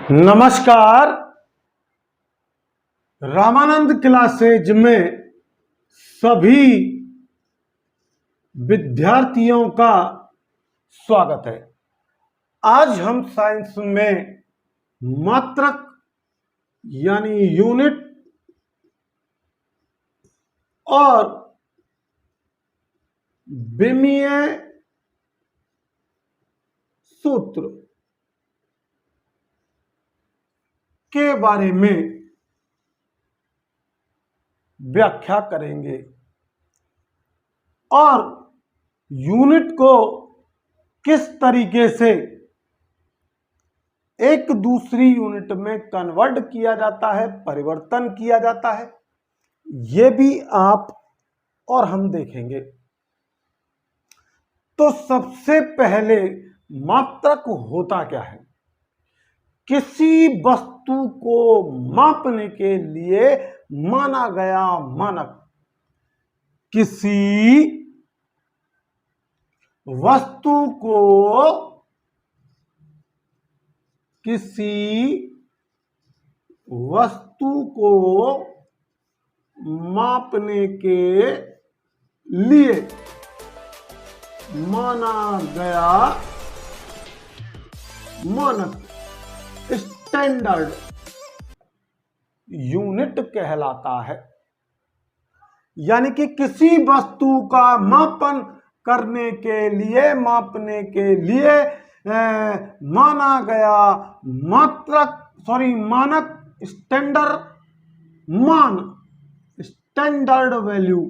नमस्कार। रामानंद क्लासेज में सभी विद्यार्थियों का स्वागत है। आज हम साइंस में मात्रक यानी यूनिट और विमीय सूत्र के बारे में व्याख्या करेंगे और यूनिट को किस तरीके से एक दूसरी यूनिट में कन्वर्ट किया जाता है, परिवर्तन किया जाता है, ये भी आप और हम देखेंगे। तो सबसे पहले मात्रक होता क्या है? किसी वस्तु को मापने के लिए माना गया मानक। किसी वस्तु को मापने के लिए माना गया मानक स्टैंडर्ड यूनिट कहलाता है। यानी कि किसी वस्तु का मापन करने के लिए, मापने के लिए माना गया मानक स्टैंडर्ड वैल्यू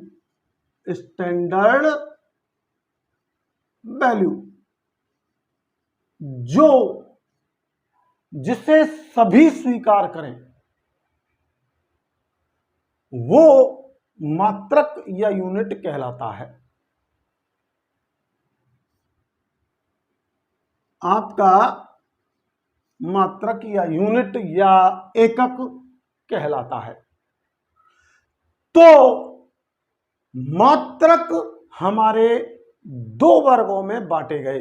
जिसे सभी स्वीकार करें वो मात्रक या यूनिट कहलाता है। आपका मात्रक या यूनिट या एकक कहलाता है। तो मात्रक हमारे दो वर्गों में बांटे गए।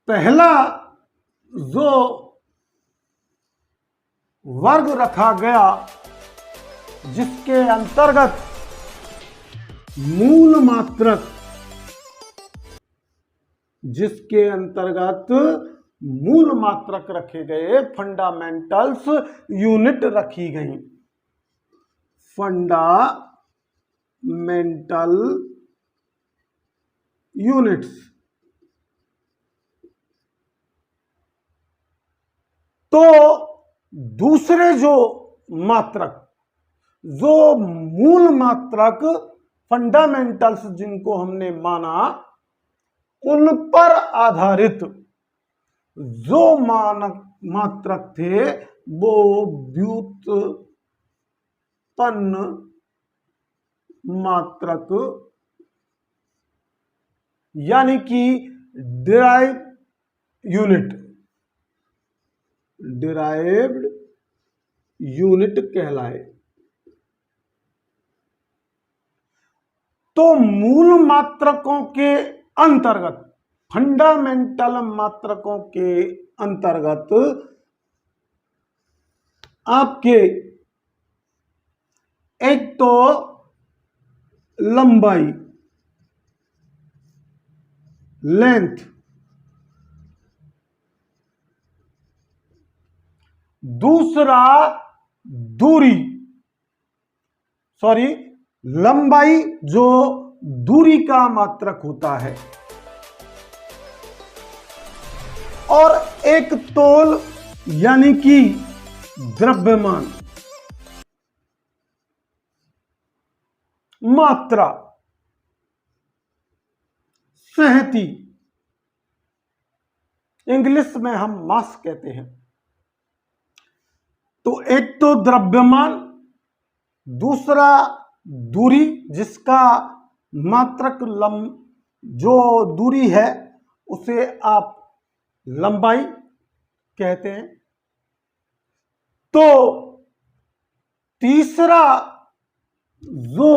पहला जो वर्ग रखा गया जिसके अंतर्गत मूल मात्रक रखे गए, फंडामेंटल्स यूनिट रखी गई। Fundamental units. तो दूसरे जो मूल मात्रक फंडामेंटल्स जिनको हमने माना, उन पर आधारित जो मात्रक थे वो व्युत्पन्न मात्रक यानी कि डिराइव्ड यूनिट कहलाए। तो मूल मात्रकों के अंतर्गत, फंडामेंटल मात्रकों के अंतर्गत आपके एक तो लंबाई, लेंथ, दूसरा लंबाई जो दूरी का मात्रक होता है, और एक तोल यानी कि द्रव्यमान, मात्रा, सहती, इंग्लिश में हम मास कहते हैं। तो एक तो द्रव्यमान, दूसरा दूरी जिसका मात्रक जो दूरी है उसे आप लंबाई कहते हैं। तो तीसरा जो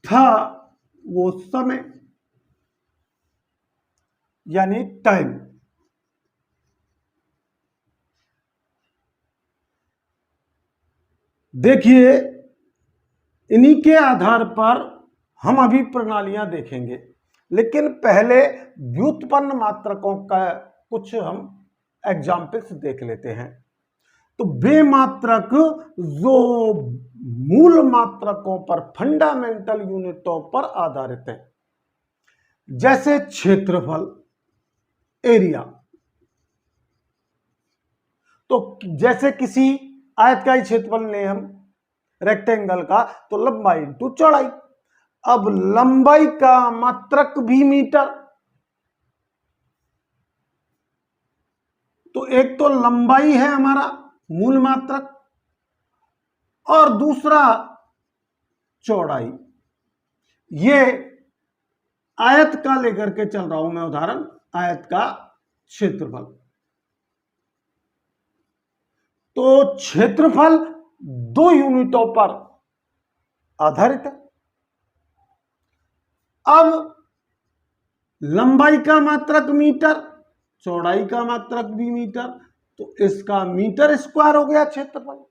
था वो समय यानी टाइम। देखिए, इन्हीं के आधार पर हम अभी प्रणालियां देखेंगे, लेकिन पहले व्युत्पन्न मात्रकों का कुछ हम एग्जाम्पल्स देख लेते हैं। तो वे मात्रक जो मूल मात्रकों पर, फंडामेंटल यूनिटों पर आधारित है, जैसे क्षेत्रफल, एरिया। तो जैसे किसी आयत का ही क्षेत्रफल ले हम, रेक्टेंगल का, तो लंबाई इंटू चौड़ाई। अब लंबाई का मात्रक भी मीटर, तो एक तो लंबाई है हमारा मूल मात्रक, और दूसरा चौड़ाई। ये आयत का लेकर के चल रहा हूं मैं उदाहरण, आयत का क्षेत्रफल। तो क्षेत्रफल 2 यूनिटों पर आधारित है। अब लंबाई का मात्रक मीटर, चौड़ाई का मात्रक भी मीटर, तो इसका मीटर स्क्वायर हो गया क्षेत्रफल।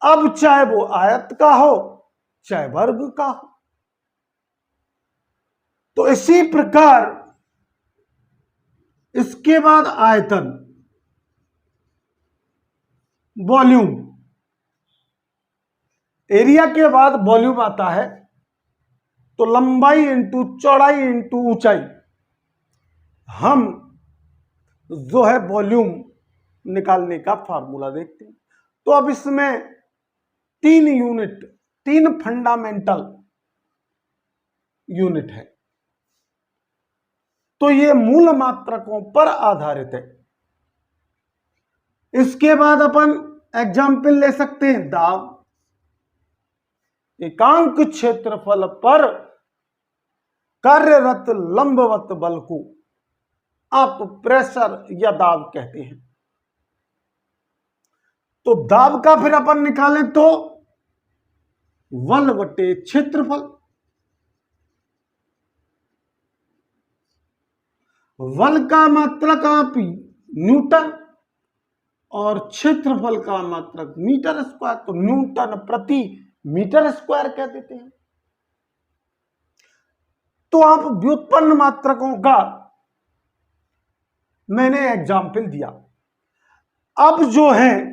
अब चाहे वो आयत का हो चाहे वर्ग का हो। तो इसी प्रकार इसके बाद आयतन, वॉल्यूम, एरिया के बाद वॉल्यूम आता है। तो लंबाई इंटू चौड़ाई इंटू ऊंचाई, हम जो है वॉल्यूम निकालने का फार्मूला देखते हैं। तो अब इसमें 3 यूनिट, 3 फंडामेंटल यूनिट है, तो ये मूल मात्रकों पर आधारित है। इसके बाद अपन एग्जाम्पल ले सकते हैं, दाब। एकांक क्षेत्रफल पर कार्यरत लंबवत बल को आप प्रेशर या दाब कहते हैं। तो दाब का फिर अपन निकालें तो बल बटे क्षेत्रफल। बल का मात्रक आप न्यूटन और क्षेत्रफल का मात्रक मीटर स्क्वायर, तो न्यूटन प्रति मीटर स्क्वायर कह देते हैं। तो आप व्युत्पन्न मात्रकों का मैंने एग्जाम्पल दिया। अब जो है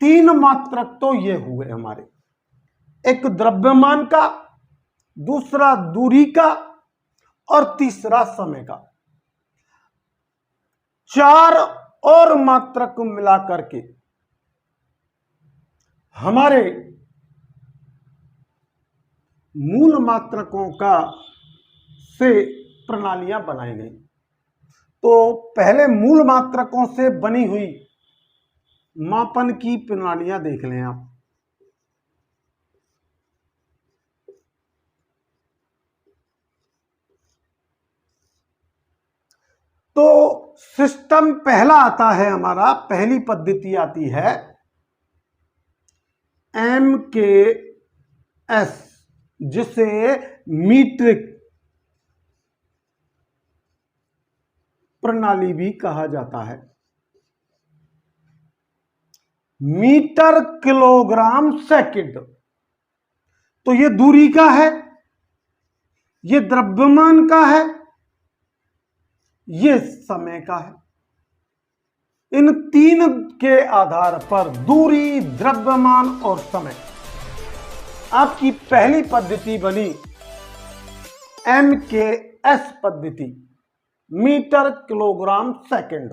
3 मात्रक तो ये हुए हमारे, एक द्रव्यमान का, दूसरा दूरी का, और तीसरा समय का। 4 और मात्रक मिलाकर के हमारे मूल मात्रकों का से प्रणालियां बनाई गई। तो पहले मूल मात्रकों से बनी हुई मापन की प्रणालियां देख लें आप। तो सिस्टम पहला आता है हमारा, पहली पद्धति आती है MKS, जिसे मीट्रिक प्रणाली भी कहा जाता है। Metre kilogram second. तो ये दूरी का है, ये द्रव्यमान का है, ये समय का है। इन 3 के आधार पर दूरी, द्रव्यमान और समय, आपकी पहली पद्धति बनी MKS पद्धति, मीटर किलोग्राम सेकंड,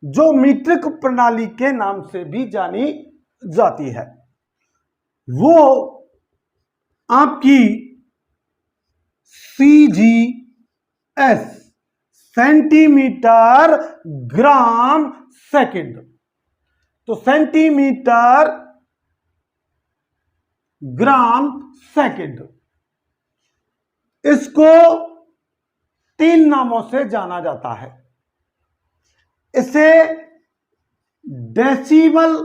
जो मीट्रिक प्रणाली के नाम से भी जानी जाती है। वो आपकी CGS, सेंटीमीटर ग्राम सेकंड। तो सेंटीमीटर ग्राम सेकंड, इसको 3 नामों से जाना जाता है। इसे डेसिबल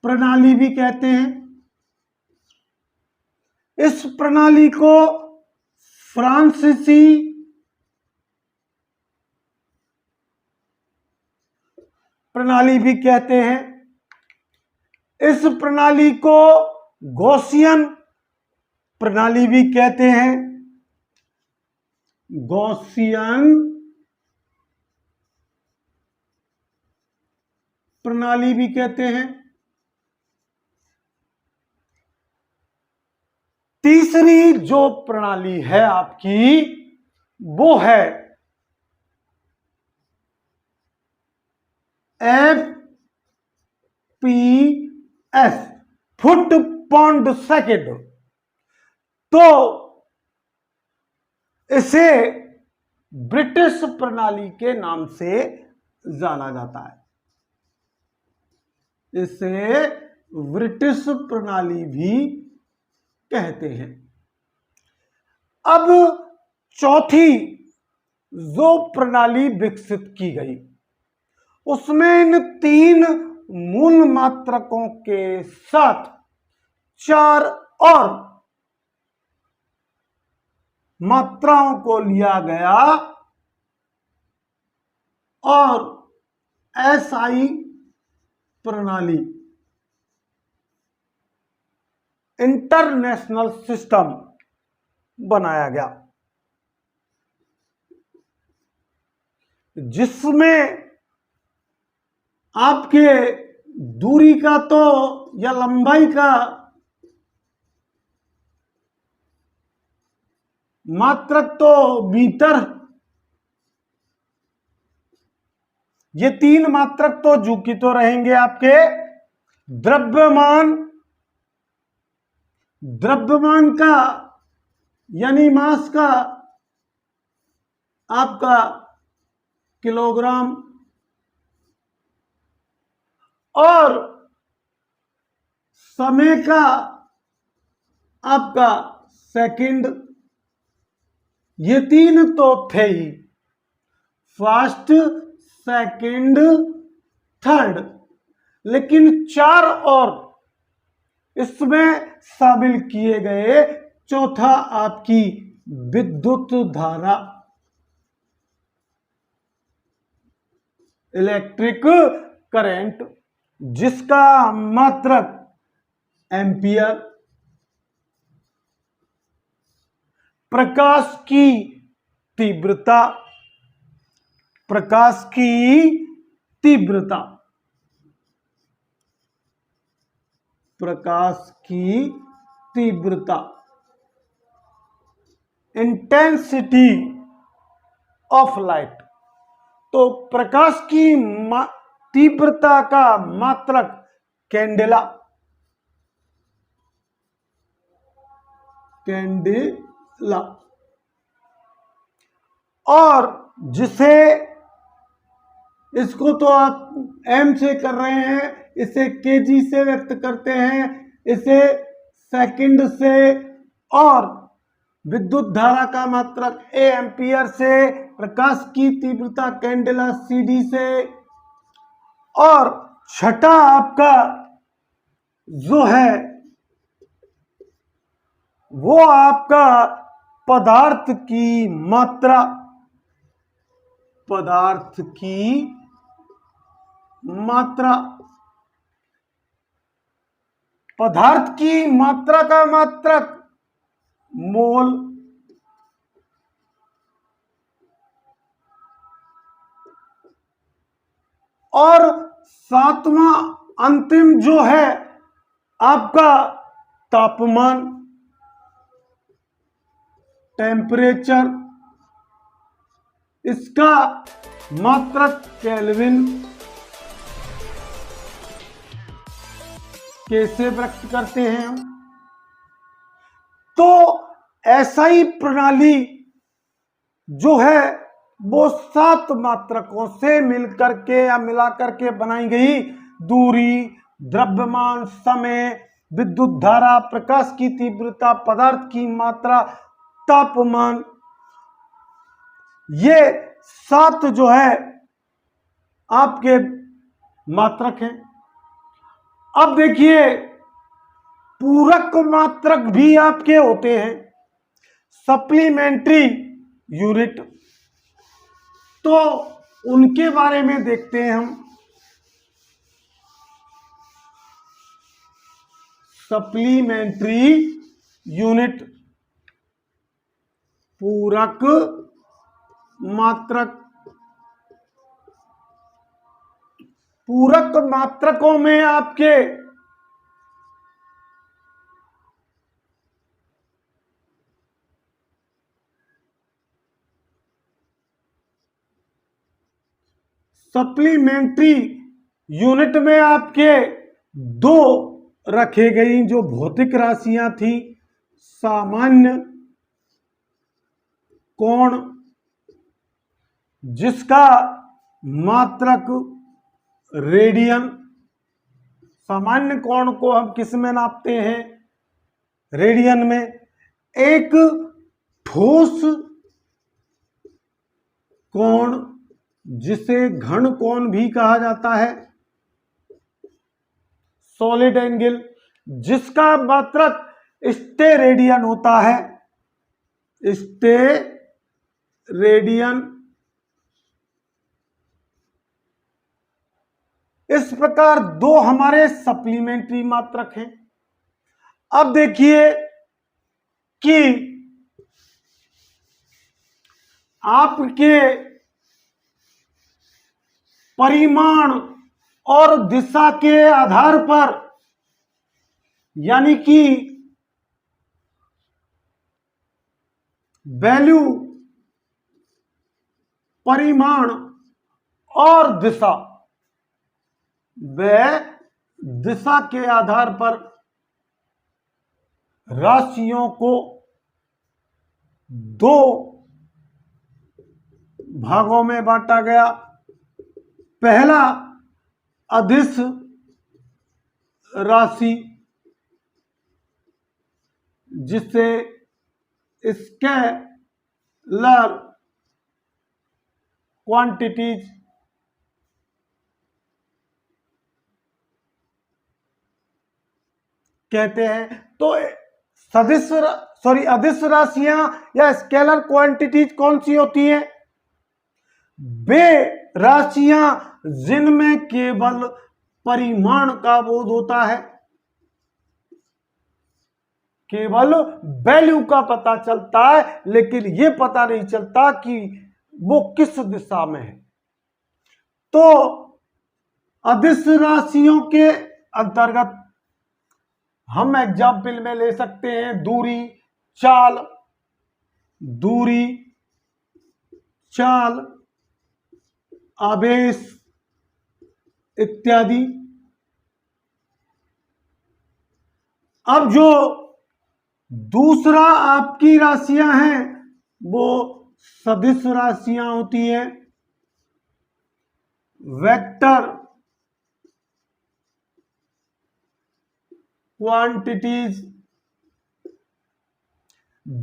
प्रणाली भी कहते हैं। इस प्रणाली को फ्रांसीसी प्रणाली भी कहते हैं। इस प्रणाली को गॉसियन प्रणाली भी कहते हैं। गॉसियन प्रणाली भी कहते हैं। तीसरी जो प्रणाली है आपकी वो है FPS, फुट पाउंड सेकेंड। तो इसे ब्रिटिश प्रणाली के नाम से जाना जाता है। इसे ब्रिटिश प्रणाली भी कहते हैं। अब चौथी जो प्रणाली विकसित की गई उसमें इन 3 मूल मात्रकों के साथ 4 और मात्राओं को लिया गया और SI प्रणाली, इंटरनेशनल सिस्टम बनाया गया, जिसमें आपके दूरी का तो या लंबाई का मात्रक तो मीटर, ये 3 मात्रक तो झुकी तो रहेंगे आपके। द्रव्यमान का यानी मास का आपका किलोग्राम और समय का आपका सेकंड, ये 3 तो थे ही, फर्स्ट, सेकंड, थर्ड, लेकिन 4 और इसमें शामिल किए गए। चौथा आपकी विद्युत धारा, इलेक्ट्रिक करंट, जिसका मात्रक एम्पियर, प्रकाश की तीव्रता, प्रकाश की तीव्रता, प्रकाश की तीव्रता, इंटेंसिटी ऑफ लाइट। तो प्रकाश की तीव्रता का मात्रक कैंडेला, कैंडेला, और जिसे इसको तो आप एम से कर रहे हैं, इसे केजी से व्यक्त करते हैं, इसे सेकंड से, और विद्युत धारा का मात्रक ए एम्पियर से, प्रकाश की तीव्रता कैंडेला सीडी से, और छठा आपका जो है वो आपका पदार्थ की मात्रा, पदार्थ की मात्रा, पदार्थ की मात्रा का मात्रक मोल, और 7वां अंतिम जो है आपका तापमान, टेम्परेचर, इसका मात्रक केल्विन। कैसे व्यक्त करते हैं हम? तो SI प्रणाली जो है वो 7 मात्रकों से मिलकर के या मिलाकर के बनाई गई। दूरी, द्रव्यमान, समय, विद्युत धारा, प्रकाश की तीव्रता, पदार्थ की मात्रा, तापमान, ये 7 जो है आपके मात्रक हैं। अब देखिए पूरक मात्रक भी आपके होते हैं, सप्लीमेंट्री यूनिट, तो उनके बारे में देखते हैं हम। सप्लीमेंट्री यूनिट, पूरक मात्रक। पूरक मात्रकों में आपके सप्लीमेंट्री यूनिट में आपके दो रखे गई जो भौतिक राशियां थी, सामान्य कोण जिसका मात्रक रेडियन। सामान्य कोण को हम किस में नापते हैं? रेडियन में। एक ठोस कोण जिसे घन कोण भी कहा जाता है, सॉलिड एंगल, जिसका मात्रक स्टेरेडियन होता है, स्टेरेडियन। इस प्रकार दो हमारे सप्लीमेंट्री मात्रक हैं। अब देखिए कि आपके परिमाण और दिशा के आधार पर, यानी कि वैल्यू, परिमाण और दिशा, वे दिशा के आधार पर राशियों को दो भागों में बांटा गया। पहला अदिश राशि जिसे स्केलर क्वांटिटीज कहते हैं। तो अदिश राशियां या स्केलर क्वांटिटीज कौन सी होती हैं? वे राशियां जिनमें केवल परिमाण का बोध होता है, केवल वैल्यू का पता चलता है, लेकिन यह पता नहीं चलता कि वो किस दिशा में है। तो अदिश राशियों के अंतर्गत हम एग्जाम्पल में ले सकते हैं दूरी, चाल, दूरी, चाल, आवेश इत्यादि। अब जो दूसरा आपकी राशियां हैं वो सदिश राशियां होती हैं, वेक्टर क्वांटिटीज।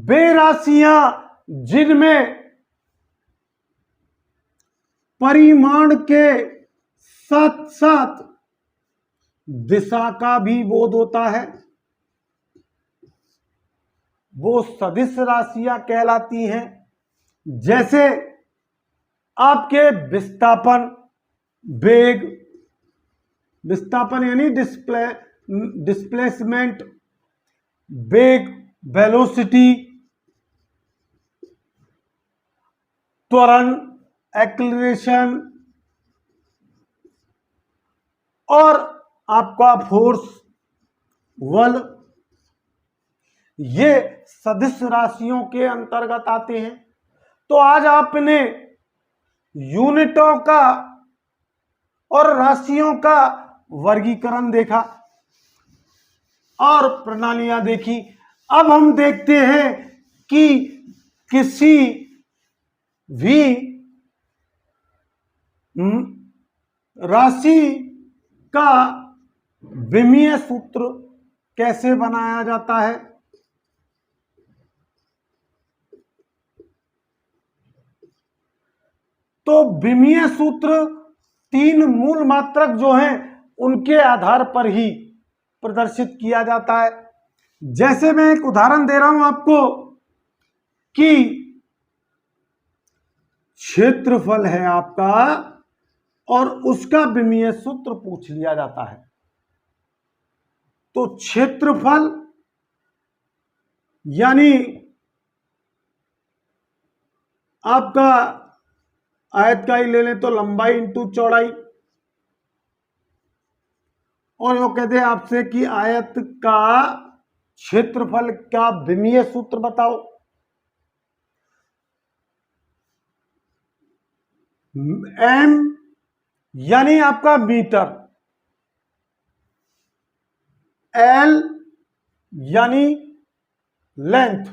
वे राशियां जिनमें परिमाण के साथ साथ दिशा का भी बोध होता है, वो सदिश राशियां कहलाती हैं। जैसे आपके विस्थापन, वेग, विस्थापन यानी डिस्प्लेसमेंट, वेग, वेलोसिटी, त्वरण, एक्सीलरेशन, और आपका फोर्स, बल, ये सदिश राशियों के अंतर्गत आते हैं। तो आज आपने यूनिटों का और राशियों का वर्गीकरण देखा और प्रणालियां देखी। अब हम देखते हैं कि किसी भी राशि का विमीय सूत्र कैसे बनाया जाता है। तो विमीय सूत्र तीन मूल मात्रक जो हैं उनके आधार पर ही प्रदर्शित किया जाता है। जैसे मैं एक उदाहरण दे रहा हूं आपको कि क्षेत्रफल है आपका और उसका विमीय सूत्र पूछ लिया जाता है। तो क्षेत्रफल यानी आपका आयत का ही ले लें तो लंबाई इंटू चौड़ाई, और वो कहते हैं आपसे कि आयत का क्षेत्रफल का विमीय सूत्र बताओ। एम यानी आपका मीटर, एल यानी लेंथ,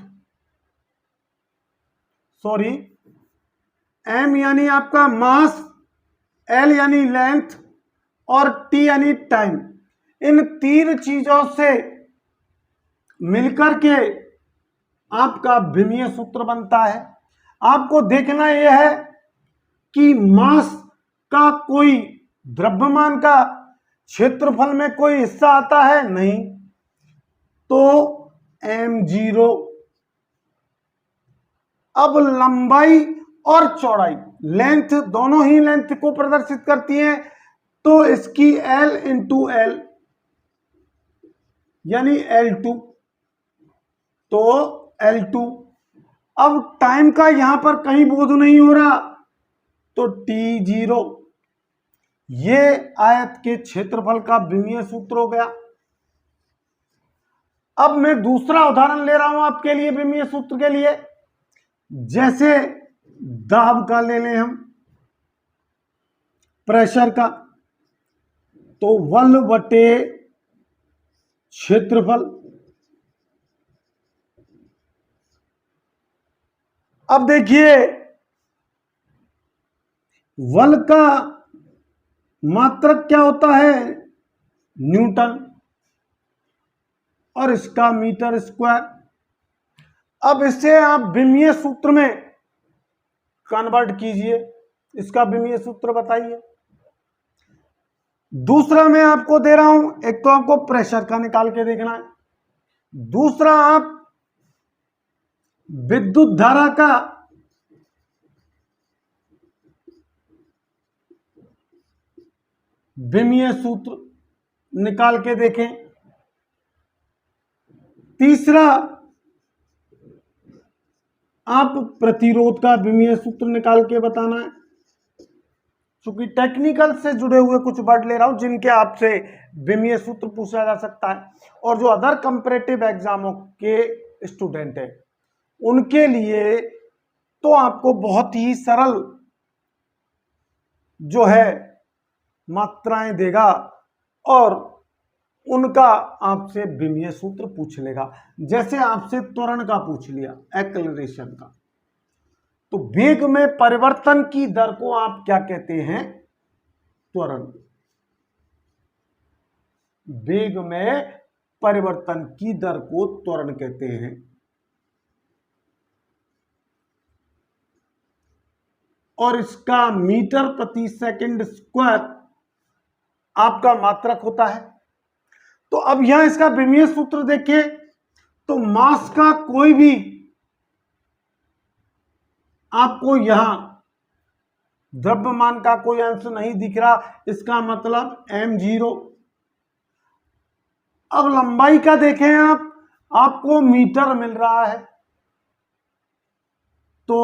सॉरी, एम यानी आपका मास, एल यानी लेंथ और टी यानी टाइम। इन तीन चीजों से मिलकर के आपका विमीय सूत्र बनता है। आपको देखना यह है कि मास का कोई द्रव्यमान का क्षेत्रफल में कोई हिस्सा आता है नहीं, तो m0। अब लंबाई और चौड़ाई, लेंथ, दोनों ही लेंथ को प्रदर्शित करती हैं, तो इसकी l इंटू एल यानी L2, तो L2। अब टाइम का यहां पर कहीं बोध नहीं हो रहा, तो T0। ये आयत के क्षेत्रफल का विमीय सूत्र हो गया। अब मैं दूसरा उदाहरण ले रहा हूं आपके लिए विमीय सूत्र के लिए। जैसे दाब का ले लें हम, प्रेशर का, तो बल बटे क्षेत्रफल। अब देखिए, बल का मात्रक क्या होता है, न्यूटन, और इसका मीटर स्क्वायर। अब इसे आप विमीय सूत्र में कन्वर्ट कीजिए, इसका विमीय सूत्र बताइए। दूसरा मैं आपको दे रहा हूं, एक तो आपको प्रेशर का निकाल के देखना है, दूसरा आप विद्युत धारा का विमीय सूत्र निकाल के देखें, तीसरा आप प्रतिरोध का विमीय सूत्र निकाल के बताना है। क्योंकि टेक्निकल से जुड़े हुए कुछ वर्ड ले रहा हूं जिनके आपसे विमीय सूत्र पूछा जा सकता है, और जो अदर कंपैरेटिव एग्जामों के स्टूडेंट हैं उनके लिए तो आपको बहुत ही सरल जो है मात्राएं देगा और उनका आपसे विमीय सूत्र पूछ लेगा। जैसे आपसे त्वरण का पूछ लिया, एक्सेलरेशन का, तो वेग में परिवर्तन की दर को आप क्या कहते हैं, त्वरण। वेग में परिवर्तन की दर को त्वरण कहते हैं। और इसका मीटर प्रति सेकंड स्क्वायर आपका मात्रक होता है। तो अब यहां इसका विमीय सूत्र देखिए, तो मास का कोई भी आपको यहां द्रव्यमान का कोई अंश नहीं दिख रहा, इसका मतलब m0। अब लंबाई का देखें आप, आपको मीटर मिल रहा है, तो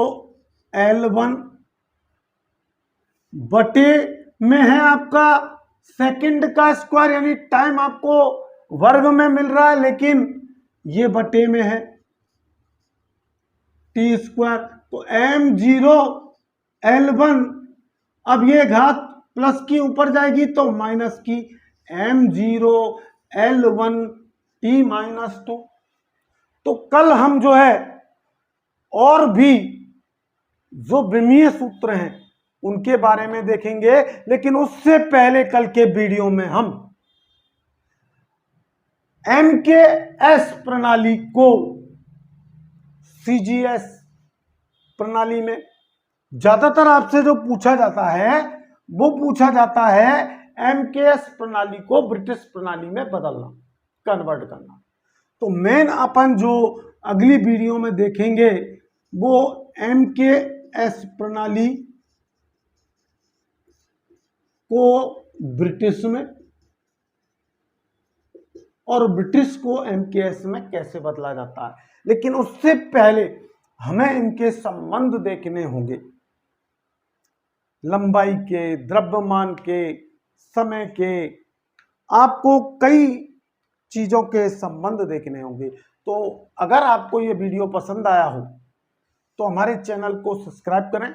L1 बटे में है आपका सेकंड का स्क्वायर, यानी टाइम आपको वर्ग में मिल रहा है, लेकिन ये बटे में है टी स्क्वायर, तो m0 L1। अब ये घात प्लस की ऊपर जाएगी तो माइनस की, m0 L1 t-2। तो कल हम जो है और भी जो विमीय सूत्र हैं उनके बारे में देखेंगे, लेकिन उससे पहले कल के वीडियो में हम MKS प्रणाली को CGS प्रणाली में ज्यादातर आपसे जो पूछा जाता है वो पूछा जाता है MKS प्रणाली को ब्रिटिश प्रणाली में बदलना, कन्वर्ट करना। तो मेन अपन जो अगली वीडियो में देखेंगे वो MKS प्रणाली को ब्रिटिश में और ब्रिटिश को एमकेएस में कैसे बदला जाता है। लेकिन उससे पहले हमें इनके संबंध देखने होंगे, लंबाई के, द्रव्यमान के, समय के, आपको कई चीजों के संबंध देखने होंगे। तो अगर आपको ये वीडियो पसंद आया हो तो हमारे चैनल को सब्सक्राइब करें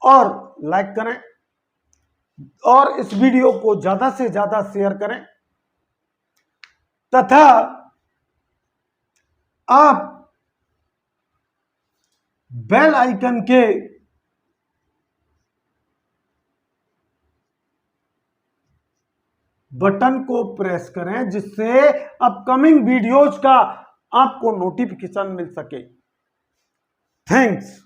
और लाइक करें और इस वीडियो को ज्यादा से ज्यादा शेयर करें तथा आप बेल आइकन के बटन को प्रेस करें जिससे अपकमिंग वीडियोज का आपको नोटिफिकेशन मिल सके। थैंक्स।